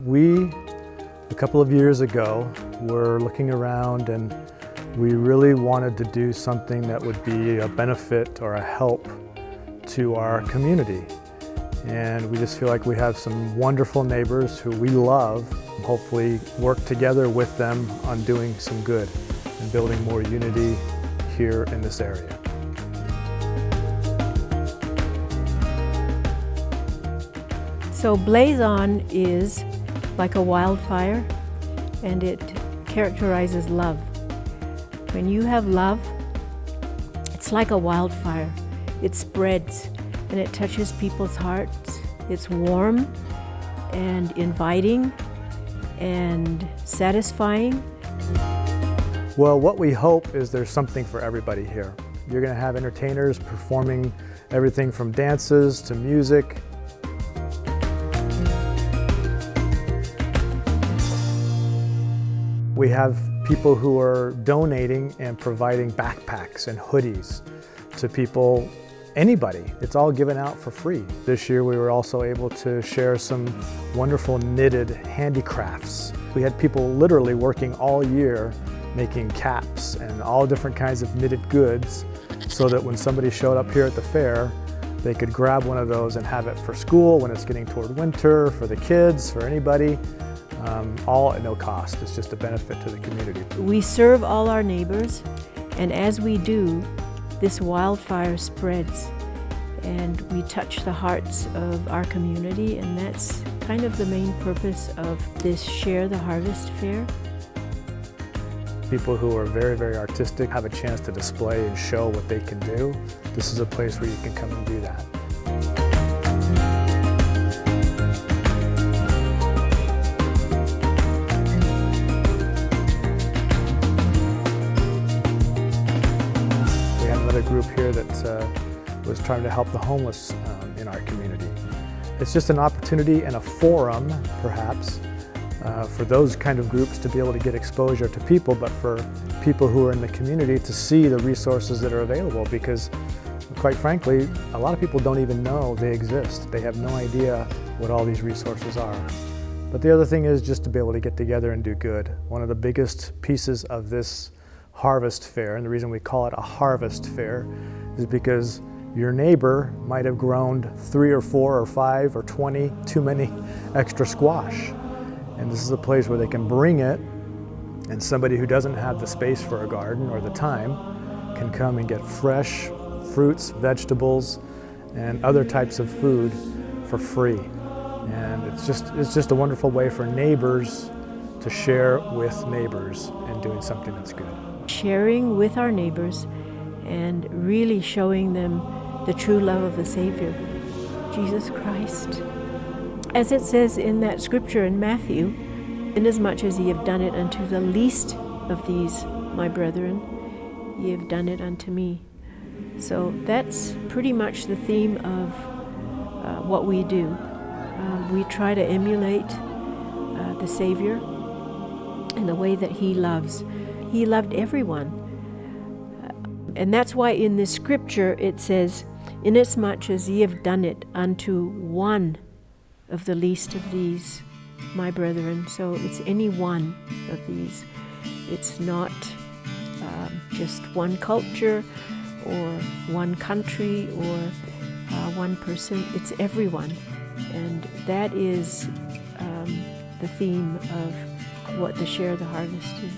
We, a couple of years ago, were looking around and we really wanted to do something that would be a benefit or a help to our community. And we just feel like we have some wonderful neighbors who we love. Hopefully work together with them on doing some good and building more unity here in this area. So Blaze On is like a wildfire, and it characterizes love. When you have love, it's like a wildfire. It spreads and it touches people's hearts. It's warm and inviting and satisfying. Well, what we hope is there's something for everybody here. You're going to have entertainers performing everything from dances to music. We have people who are donating and providing backpacks and hoodies to people, anybody. It's all given out for free. This year we were also able to share some wonderful knitted handicrafts. We had people literally working all year making caps and all different kinds of knitted goods so that when somebody showed up here at the fair, they could grab one of those and have it for school when it's getting toward winter, for the kids, for anybody. All at no cost. It's just a benefit to the community. We serve all our neighbors, and as we do, this wildfire spreads and we touch the hearts of our community, and that's kind of the main purpose of this Share the Harvest Fair. People who are very, very artistic have a chance to display and show what they can do. This is a place where you can come and do that. Another group here that was trying to help the homeless in our community. It's just an opportunity and a forum, perhaps, for those kind of groups to be able to get exposure to people, but for people who are in the community to see the resources that are available, because quite frankly, a lot of people don't even know they exist. They have no idea what all these resources are. But the other thing is just to be able to get together and do good. One of the biggest pieces of this Harvest Fair, and the reason we call it a Harvest Fair is because your neighbor might have grown 3 or 4 or 5 or 20 too many extra squash. And this is a place where they can bring it, and somebody who doesn't have the space for a garden or the time can come and get fresh fruits, vegetables, and other types of food for free. And it's just a wonderful way for neighbors to share with neighbors and doing something that's good. Sharing with our neighbors and really showing them the true love of the Savior, Jesus Christ. As it says in that scripture in Matthew, "Inasmuch as ye have done it unto the least of these, my brethren, ye have done it unto me." So that's pretty much the theme of what we do. We try to emulate the Savior in the way that He loves. He loved everyone. And that's why in this scripture it says, "Inasmuch as ye have done it unto one of the least of these, my brethren." So it's any one of these. It's not just one culture or one country or one person. It's everyone. And that is the theme of what the Share the Harvest is.